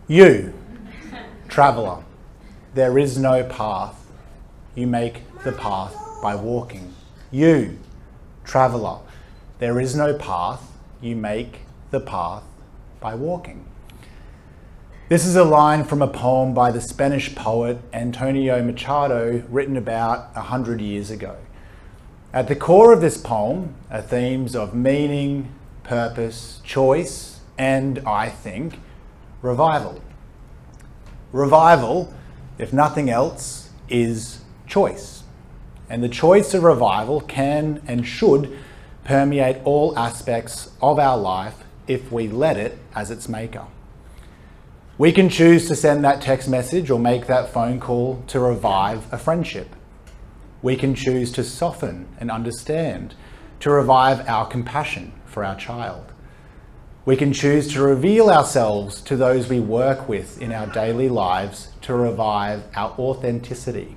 You, traveller, there is no path. You make the path by walking. You, traveller, there is no path. You make the path by walking. This is a line from a poem by the Spanish poet Antonio Machado, written about 100 years ago. At the core of this poem are themes of meaning, purpose, choice, and, I think, revival. Revival, if nothing else, is choice. And the choice of revival can and should permeate all aspects of our life if we let it as its maker. We can choose to send that text message or make that phone call to revive a friendship. We can choose to soften and understand, to revive our compassion for our child. We can choose to reveal ourselves to those we work with in our daily lives to revive our authenticity.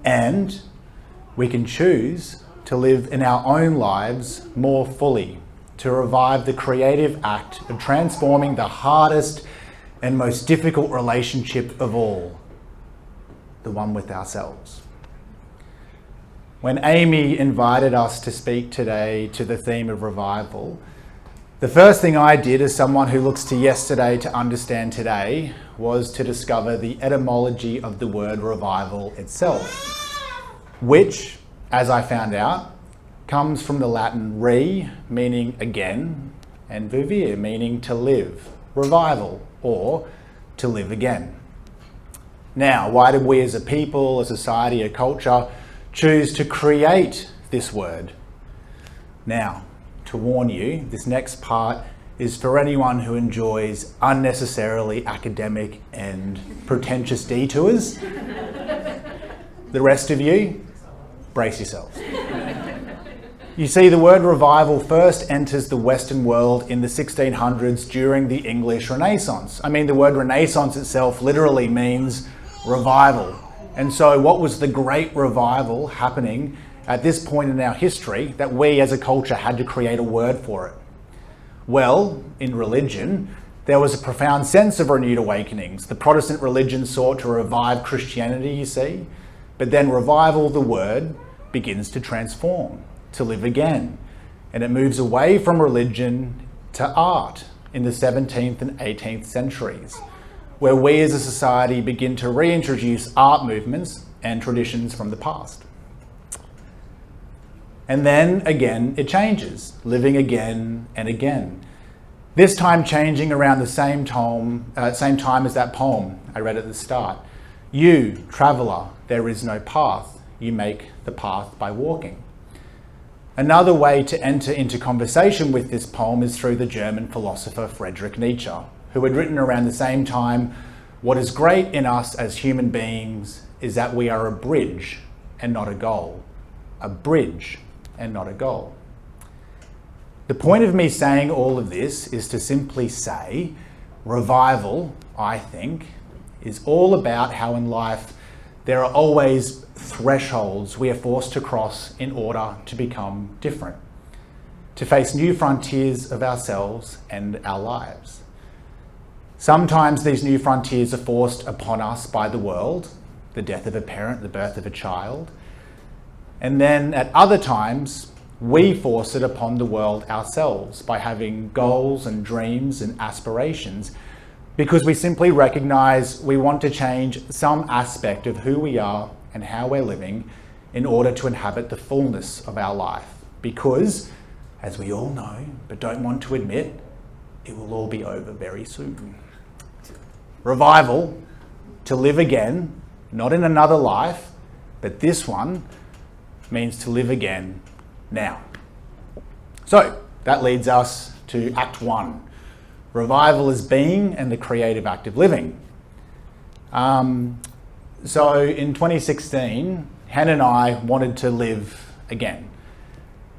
And we can choose to live in our own lives more fully, to revive the creative act of transforming the hardest and most difficult relationship of all, the one with ourselves. When Amy invited us to speak today to the theme of revival, the first thing I did as someone who looks to yesterday to understand today was to discover the etymology of the word revival itself, which, as I found out, comes from the Latin re, meaning again, and vivere, meaning to live, revival, or to live again. Now, why did we as a people, a society, a culture, choose to create this word? Now, to warn you, this next part is for anyone who enjoys unnecessarily academic and pretentious detours. The rest of you, brace yourselves. You see, the word revival first enters the Western world in the 1600s during the English Renaissance. I mean, the word Renaissance itself literally means revival. And so what was the great revival happening at this point in our history that we as a culture had to create a word for it? Well, in religion, there was a profound sense of renewed awakenings. The Protestant religion sought to revive Christianity, you see, but then revival, the word, begins to transform, to live again. And it moves away from religion to art in the 17th and 18th centuries, where we as a society begin to reintroduce art movements and traditions from the past. And then again, it changes, living again and again. This time changing around the same time as that poem I read at the start. You, traveller, there is no path. You make the path by walking. Another way to enter into conversation with this poem is through the German philosopher Friedrich Nietzsche, who had written around the same time, "What is great in us as human beings is that we are a bridge and not a goal." A bridge and not a goal. The point of me saying all of this is to simply say, revival, I think, is all about how in life there are always thresholds we are forced to cross in order to become different, to face new frontiers of ourselves and our lives. Sometimes these new frontiers are forced upon us by the world, the death of a parent, the birth of a child. And then at other times, we force it upon the world ourselves by having goals and dreams and aspirations, because we simply recognize we want to change some aspect of who we are and how we're living in order to inhabit the fullness of our life. Because, as we all know, but don't want to admit, it will all be over very soon. Revival, to live again, not in another life, but this one, means to live again now. So, that leads us to Act 1. Revival is being and the creative act of living. So in 2016, Hannah and I wanted to live again.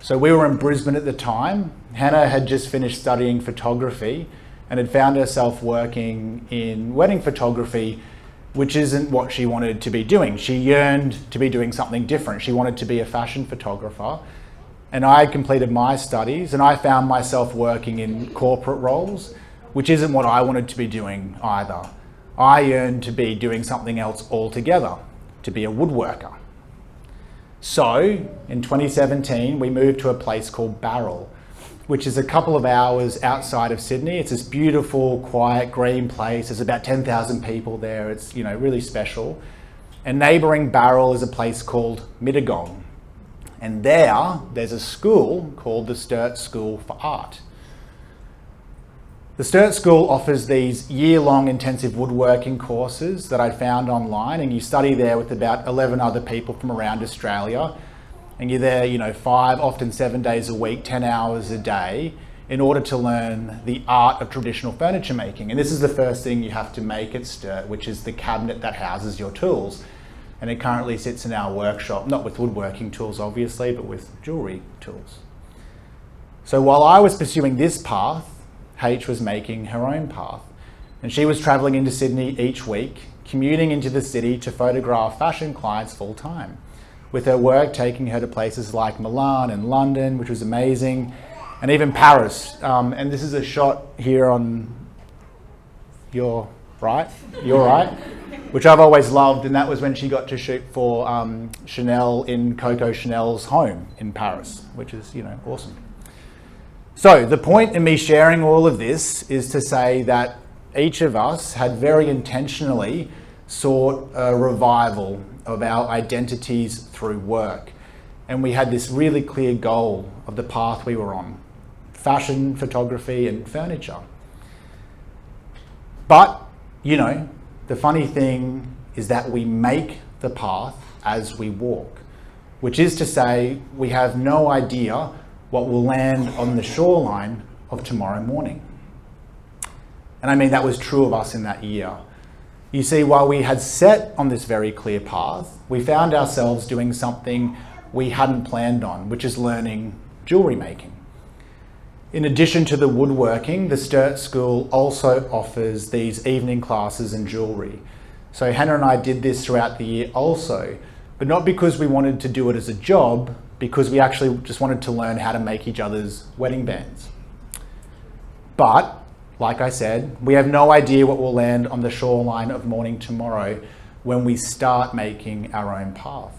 So we were in Brisbane at the time. Hannah had just finished studying photography and had found herself working in wedding photography, which isn't what she wanted to be doing. She yearned to be doing something different. She wanted to be a fashion photographer. And I had completed my studies and I found myself working in corporate roles which isn't what I wanted to be doing either. I yearned to be doing something else altogether, to be a woodworker. So in 2017, we moved to a place called Barrel, which is a couple of hours outside of Sydney. It's this beautiful, quiet, green place. There's about 10,000 people there. It's, really special. And neighbouring Barrel is a place called Mittagong. And there's a school called the Sturt School for Art. The Sturt School offers these year-long intensive woodworking courses that I found online, and you study there with about 11 other people from around Australia. And you're there, 5, often 7 days a week, 10 hours a day, in order to learn the art of traditional furniture making. And this is the first thing you have to make at Sturt, which is the cabinet that houses your tools. And it currently sits in our workshop, not with woodworking tools obviously, but with jewellery tools. So while I was pursuing this path, H was making her own path. And she was travelling into Sydney each week, commuting into the city to photograph fashion clients full time, with her work taking her to places like Milan and London, which was amazing, and even Paris. And this is a shot here on your right, which I've always loved, and that was when she got to shoot for Chanel in Coco Chanel's home in Paris, which is, awesome. So the point in me sharing all of this is to say that each of us had very intentionally sought a revival of our identities through work. And we had this really clear goal of the path we were on: fashion, photography, and furniture. But, the funny thing is that we make the path as we walk, which is to say we have no idea what will land on the shoreline of tomorrow morning. And I mean, that was true of us in that year. You see, while we had set on this very clear path, we found ourselves doing something we hadn't planned on, which is learning jewellery making. In addition to the woodworking, the Sturt School also offers these evening classes in jewellery. So Hannah and I did this throughout the year also, but not because we wanted to do it as a job, because we actually just wanted to learn how to make each other's wedding bands. But, like I said, we have no idea what will land on the shoreline of morning tomorrow when we start making our own path.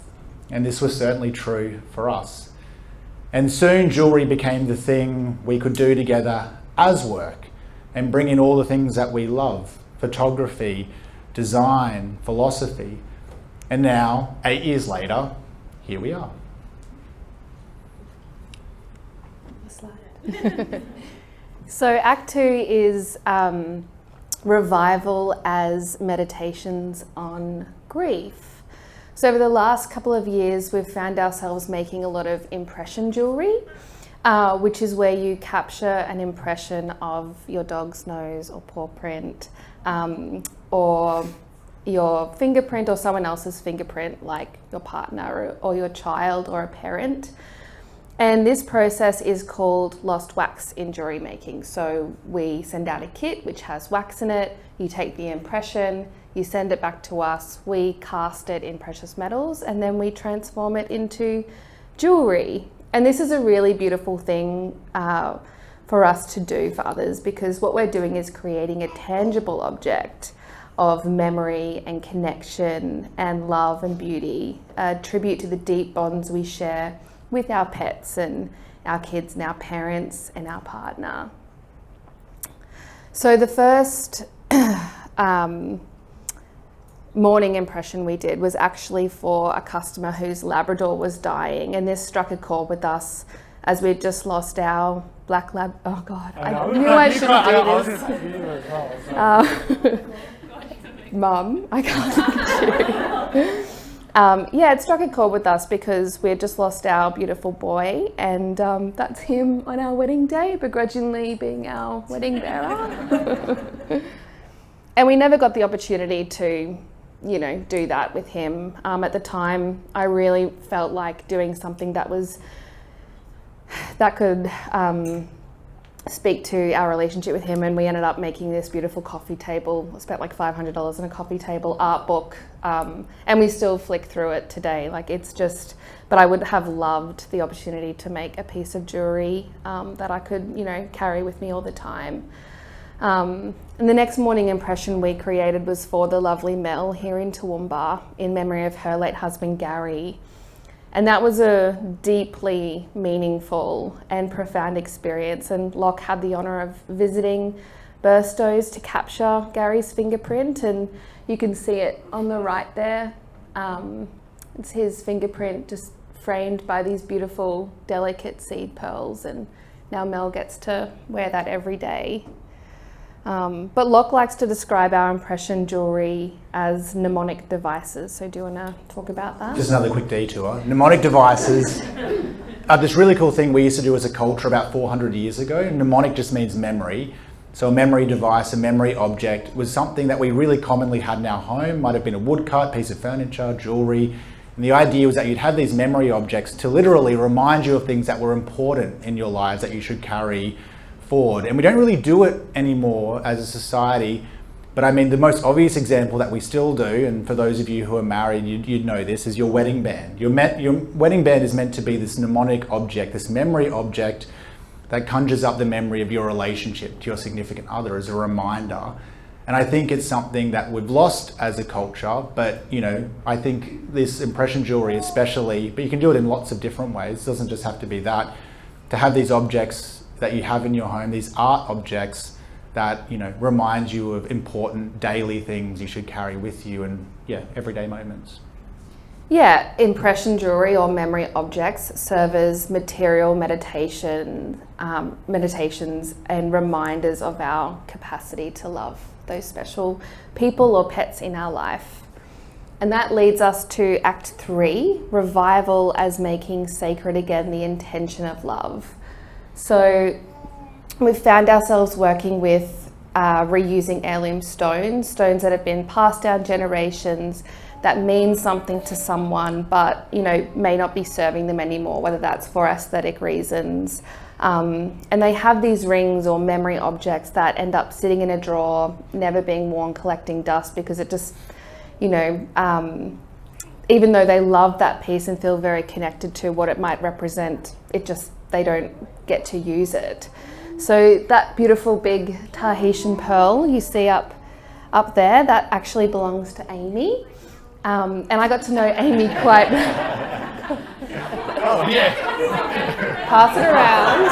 And this was certainly true for us. And soon jewellery became the thing we could do together as work and bring in all the things that we love: photography, design, philosophy. And now, 8 years later, here we are. So Act 2 is revival as meditations on grief. So over the last couple of years, we've found ourselves making a lot of impression jewellery, which is where you capture an impression of your dog's nose or paw print, or your fingerprint or someone else's fingerprint, like your partner or your child or a parent. And this process is called lost wax in jewellery making. So we send out a kit which has wax in it, you take the impression, you send it back to us, we cast it in precious metals, and then we transform it into jewellery. And this is a really beautiful thing for us to do for others, because what we're doing is creating a tangible object of memory and connection and love and beauty, a tribute to the deep bonds we share with our pets and our kids and our parents and our partner. So the first morning impression we did was actually for a customer whose Labrador was dying, and this struck a chord with us as we'd just lost our black lab. Oh God, I knew I shouldn't do this. Mum, I can't look at you. Yeah, it struck a chord with us because we had just lost our beautiful boy, and that's him on our wedding day, begrudgingly being our wedding bearer. And we never got the opportunity to, do that with him. At the time, I really felt like doing something that could speak to our relationship with him, and we ended up making this beautiful coffee table. I spent like $500 on a coffee table art book, and we still flick through it today. But I would have loved the opportunity to make a piece of jewelry that I could, carry with me all the time. And the next morning impression we created was for the lovely Mel here in Toowoomba in memory of her late husband Gary. And that was a deeply meaningful and profound experience. And Locke had the honour of visiting Burstows to capture Gary's fingerprint, and you can see it on the right there. It's his fingerprint just framed by these beautiful, delicate seed pearls, and now Mel gets to wear that every day. But Locke likes to describe our impression jewellery as mnemonic devices. So do you want to talk about that? Just another quick detour. Mnemonic devices are this really cool thing we used to do as a culture about 400 years ago. Mnemonic just means memory. So a memory device, a memory object was something that we really commonly had in our home. Might have been a woodcut, piece of furniture, jewellery. And the idea was that you'd have these memory objects to literally remind you of things that were important in your lives that you should carry forward. And we don't really do it anymore as a society, but I mean the most obvious example that we still do, and for those of you who are married, you'd know this, is your wedding band. Your wedding band is meant to be this mnemonic object, this memory object that conjures up the memory of your relationship to your significant other as a reminder. And I think it's something that we've lost as a culture, but I think this impression jewelry especially, but you can do it in lots of different ways, it doesn't just have to be that, to have these objects that you have in your home, these art objects that remind you of important daily things you should carry with you, and everyday moments. Yeah, impression jewelry or memory objects serve as material meditations and reminders of our capacity to love those special people or pets in our life. And that leads us to Act 3, revival as making sacred again the intention of love. So we've found ourselves working with reusing heirloom stones that have been passed down generations, that mean something to someone, but may not be serving them anymore, whether that's for aesthetic reasons. And they have these rings or memory objects that end up sitting in a drawer, never being worn, collecting dust, because it just, even though they love that piece and feel very connected to what it might represent, they don't get to use it. So that beautiful big Tahitian pearl you see up there, that actually belongs to Amy. And I got to know Amy quite... Oh yeah. Pass it around.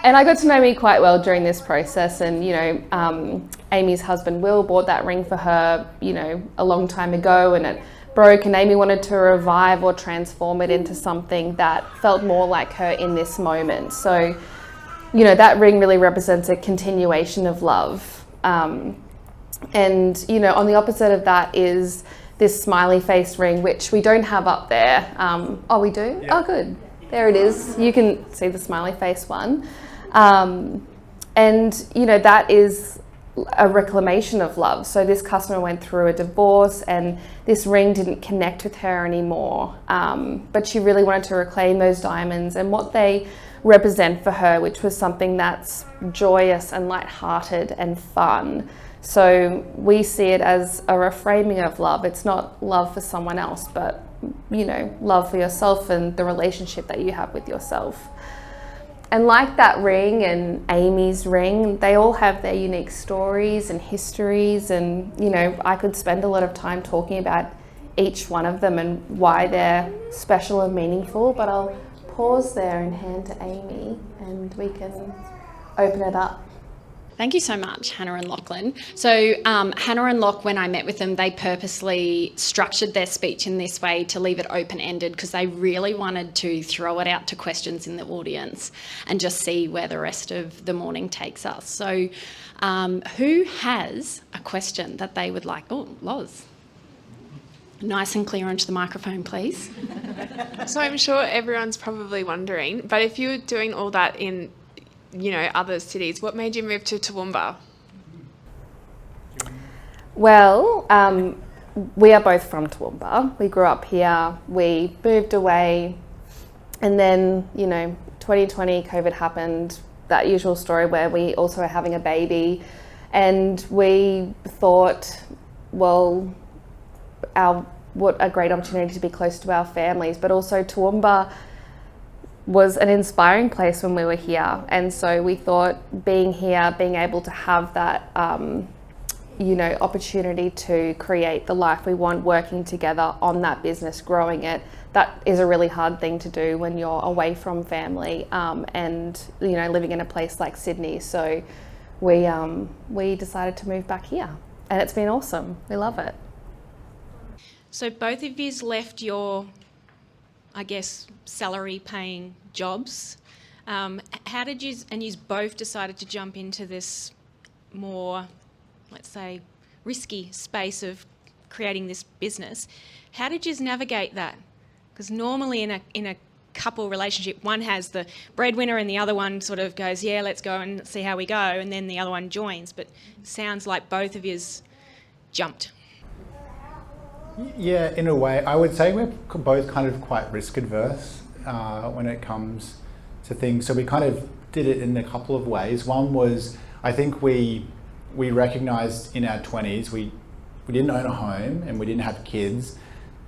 And I got to know Amy quite well during this process, and Amy's husband Will bought that ring for her, a long time ago, and it broke, and Amy wanted to revive or transform it into something that felt more like her in this moment. So, that ring really represents a continuation of love. And, on the opposite of that is this smiley face ring, which we don't have up there. Oh, we do? Yeah. Oh, good. There it is. You can see the smiley face one. And, that is a reclamation of love. So this customer went through a divorce and this ring didn't connect with her anymore. But she really wanted to reclaim those diamonds and what they represent for her, which was something that's joyous and lighthearted and fun. So we see it as a reframing of love. It's not love for someone else, but love for yourself and the relationship that you have with yourself. And like that ring and Amy's ring, they all have their unique stories and histories, and I could spend a lot of time talking about each one of them and why they're special and meaningful, but I'll pause there and hand to Amy and we can open it up. Thank you so much, Hannah and Lachlan. So Hannah and Loch, when I met with them, they purposely structured their speech in this way to leave it open-ended because they really wanted to throw it out to questions in the audience and just see where the rest of the morning takes us. So who has a question that they would like? Oh, Loz. Nice and clear onto the microphone, please. So I'm sure everyone's probably wondering, but if you were doing all that in other cities, what made you move to Toowoomba? Well, we are both from Toowoomba. We grew up here, we moved away, and then, 2020, COVID happened, that usual story where we also are having a baby, and we thought, well, what a great opportunity to be close to our families, but also Toowoomba was an inspiring place when we were here. And so we thought being here, being able to have that, opportunity to create the life we want, working together on that business, growing it, that is a really hard thing to do when you're away from family and living in a place like Sydney. So we decided to move back here, and it's been awesome. We love it. So both of yous left your, I guess, salary-paying jobs. How did you, and you both decided to jump into this more, let's say, risky space of creating this business? How did you navigate that? Because normally in a couple relationship, one has the breadwinner and the other one sort of goes, yeah, let's go and see how we go, and then the other one joins. But it sounds like both of yous jumped. Yeah, in a way, I would say we're both kind of quite risk adverse when it comes to things. So we kind of did it in a couple of ways. One was, I think we recognised in our 20s, we didn't own a home and we didn't have kids,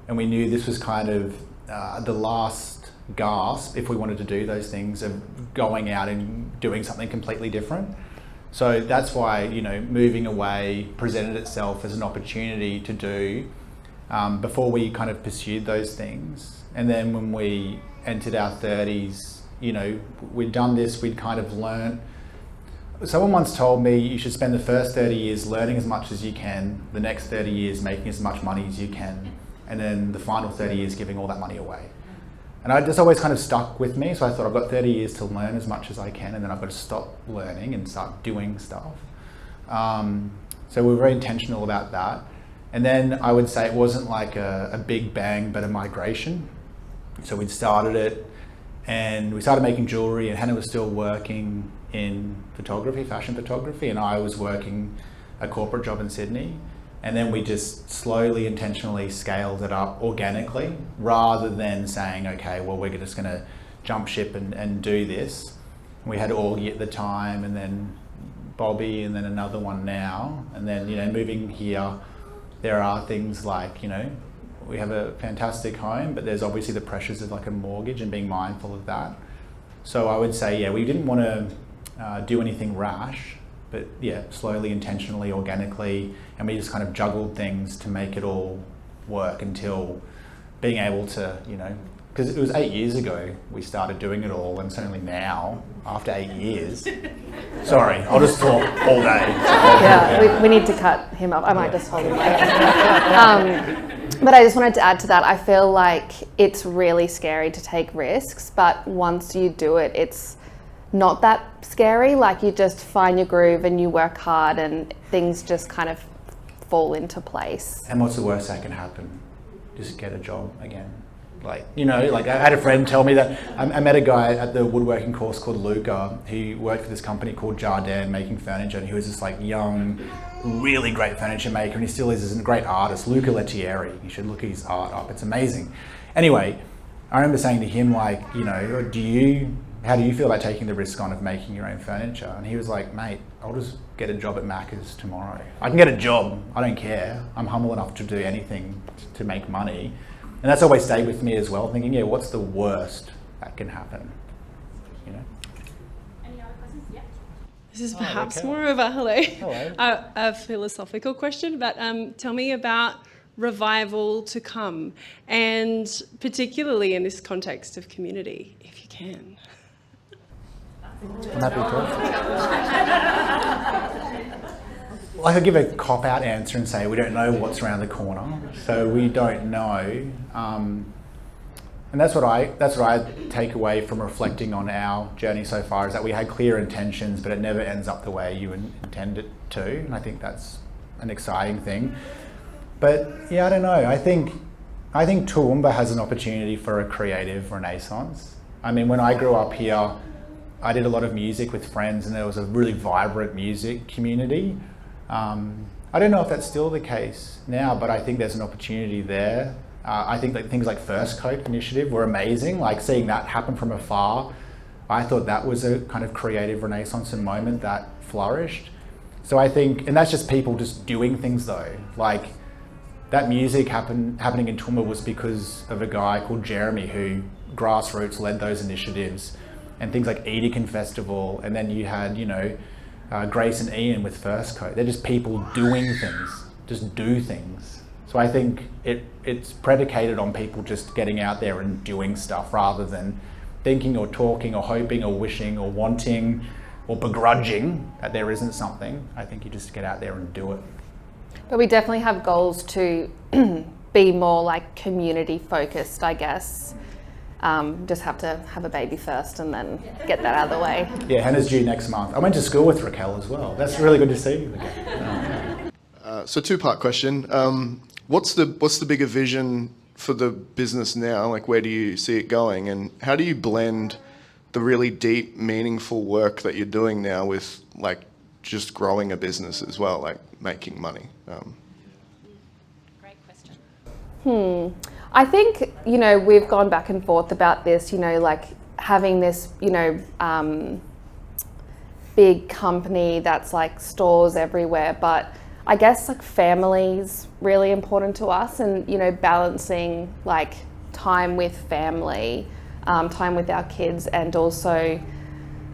and we knew this was kind of the last gasp if we wanted to do those things of going out and doing something completely different. So that's why, moving away presented itself as an opportunity to do before we kind of pursued those things. And then when we entered our 30s, we'd done this, we'd kind of learnt. Someone once told me you should spend the first 30 years learning as much as you can, the next 30 years making as much money as you can, and then the final 30 years giving all that money away. And I just always kind of stuck with me, so I thought I've got 30 years to learn as much as I can, and then I've got to stop learning and start doing stuff. So we were very intentional about that. And then I would say it wasn't like a big bang, but a migration. So we'd started it, and we started making jewellery, and Hannah was still working in photography, fashion photography, and I was working a corporate job in Sydney. And then we just slowly, intentionally scaled it up organically, rather than saying, okay, well, we're just going to jump ship and do this. We had Augie at the time, and then Bobby, and then another one now. And then, moving here, there are things like, we have a fantastic home, but there's obviously the pressures of like a mortgage and being mindful of that. So I would say, we didn't want to do anything rash, but slowly, intentionally, organically, and we just kind of juggled things to make it all work until being able to, because it was 8 years ago we started doing it all, and certainly now, after 8 years, sorry, I'll just talk all day. Yeah, we need to cut him up. I might just hold him back. But I just wanted to add to that, I feel like it's really scary to take risks, but once you do it, it's not that scary. Like, you just find your groove and you work hard and things just kind of fall into place. And what's the worst that can happen? Just get a job again. Like I had a friend tell me that I met a guy at the woodworking course called Luca. He worked for this company called Jardin making furniture, and he was this like young, really great furniture maker, and he still is a great artist, Luca Lettieri. You should look his art up, it's amazing. Anyway, I remember saying to him, like, how do you feel about taking the risk on of making your own furniture? And he was like, mate, I'll just get a job at Macca's tomorrow. I can get a job, I don't care. I'm humble enough to do anything to make money. And that's always stayed with me as well, thinking, what's the worst that can happen? Any other questions? Yeah. This is perhaps more of a philosophical question, but tell me about revival to come, and particularly in this context of community, if you can. I'm happy to. Well, I could give a cop-out answer and say we don't know what's around the corner, so we don't know. And that's what I take away from reflecting on our journey so far, is that we had clear intentions, but it never ends up the way you intend it to. And I think that's an exciting thing. But I don't know. I think Toowoomba has an opportunity for a creative renaissance. I mean, when I grew up here, I did a lot of music with friends, and there was a really vibrant music community. I don't know if that's still the case now, but I think there's an opportunity there. I think that things like First Coat Initiative were amazing. Like, seeing that happen from afar, I thought that was a kind of creative renaissance and moment that flourished. So I think, and that's just people just doing things though. Like, that music happening in Toowoomba was because of a guy called Jeremy who grassroots led those initiatives, and things like Edican Festival, and then you had, Grace and Ian with First Coat. They're just people doing things, just do things. So I think it's predicated on people just getting out there and doing stuff rather than thinking or talking or hoping or wishing or wanting or begrudging that there isn't something. I think you just get out there and do it. But we definitely have goals to be more like community focused, I guess. Just have to have a baby first and then get that out of the way. Yeah, Hannah's due next month. I went to school with Raquel as well. That's really good to see you again. So two-part question. What's the bigger vision for the business now? Like, where do you see it going? And how do you blend the really deep, meaningful work that you're doing now with like just growing a business as well, like making money? Great question. I think, we've gone back and forth about this, like having this, big company that's like stores everywhere, but I guess like family's really important to us, and, balancing like time with family, time with our kids, and also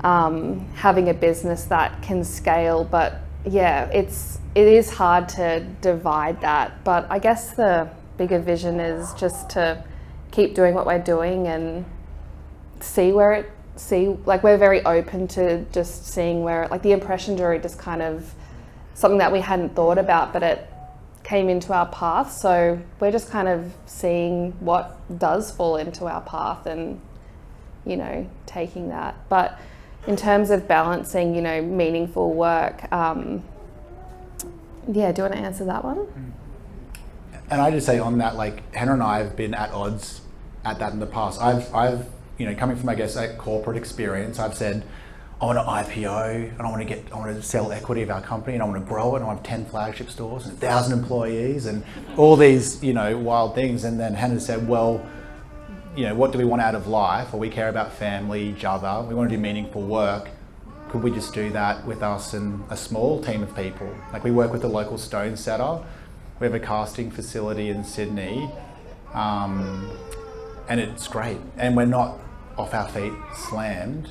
having a business that can scale. But yeah, it is hard to divide that, but I guess the bigger vision is just to keep doing what we're doing and we're very open to just seeing where, like, the impression jury just kind of something that we hadn't thought about, but it came into our path. So we're just kind of seeing what does fall into our path and, taking that. But in terms of balancing, meaningful work, do you want to answer that one? And I just say on that, like, Hannah and I have been at odds at that in the past. I've coming from, I guess, a corporate experience, I've said, I want to IPO and I want to sell equity of our company and I want to grow it and I want 10 flagship stores and 1,000 employees and all these, wild things. And then Hannah said, well, what do we want out of life? Well, we care about family, each other. We want to do meaningful work. Could we just do that with us and a small team of people? Like, we work with a local stone setter. We have a casting facility in Sydney, and it's great. And we're not off our feet slammed.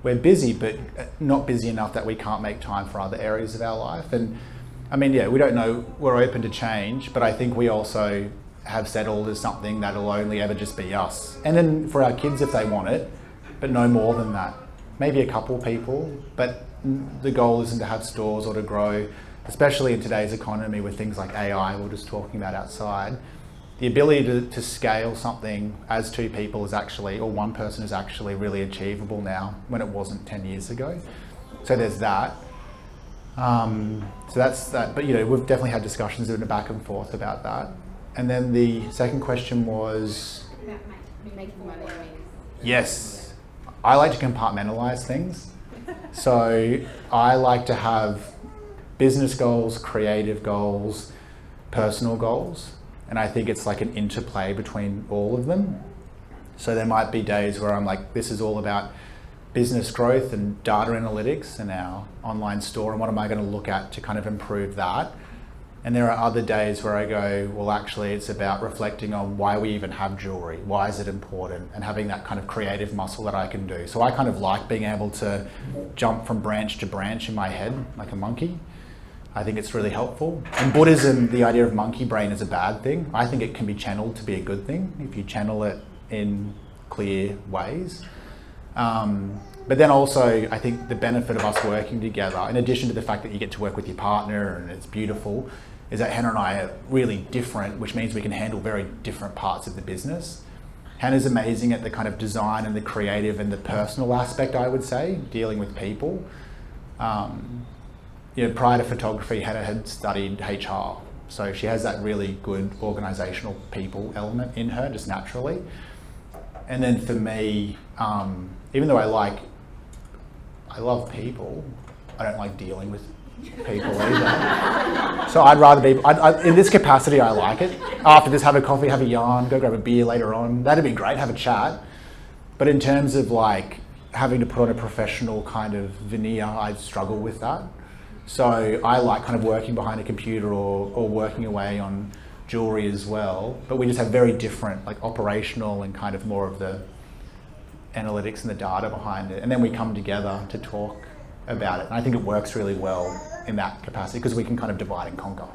We're busy, but not busy enough that we can't make time for other areas of our life. And I mean, we don't know, we're open to change, but I think we also have settled as something that'll only ever just be us. And then for our kids if they want it, but no more than that. Maybe a couple people, but the goal isn't to have stores or to grow, especially in today's economy with things like AI we're just talking about outside. The ability to scale something as two people is actually, or one person is actually really achievable now when it wasn't 10 years ago. So there's that. So that's that. But we've definitely had discussions in the back and forth about that. And then the second question was? Making money. Yes. I like to compartmentalize things. So I like to have business goals, creative goals, personal goals. And I think it's like an interplay between all of them. So there might be days where I'm like, this is all about business growth and data analytics and our online store, and what am I going to look at to kind of improve that? And there are other days where I go, well, actually it's about reflecting on why we even have jewelry, why is it important, and having that kind of creative muscle that I can do. So I kind of like being able to jump from branch to branch in my head like a monkey. I think it's really helpful. In Buddhism, the idea of monkey brain is a bad thing. I think it can be channeled to be a good thing if you channel it in clear ways. But then also, I think the benefit of us working together, in addition to the fact that you get to work with your partner and it's beautiful, is that Hannah and I are really different, which means we can handle very different parts of the business. Hannah's amazing at the kind of design and the creative and the personal aspect, I would say, dealing with people. Prior to photography, Hannah had studied HR. So she has that really good organisational people element in her, just naturally. And then for me, even though I love people, I don't like dealing with people either. So I'd rather be, in this capacity, I like it. After this, have a coffee, have a yarn, go grab a beer later on. That'd be great, have a chat. But in terms of like having to put on a professional kind of veneer, I struggle with that. So I like kind of working behind a computer or working away on jewelry as well, but we just have very different, like operational and kind of more of the analytics and the data behind it. And then we come together to talk about it. And I think it works really well in that capacity because we can kind of divide and conquer.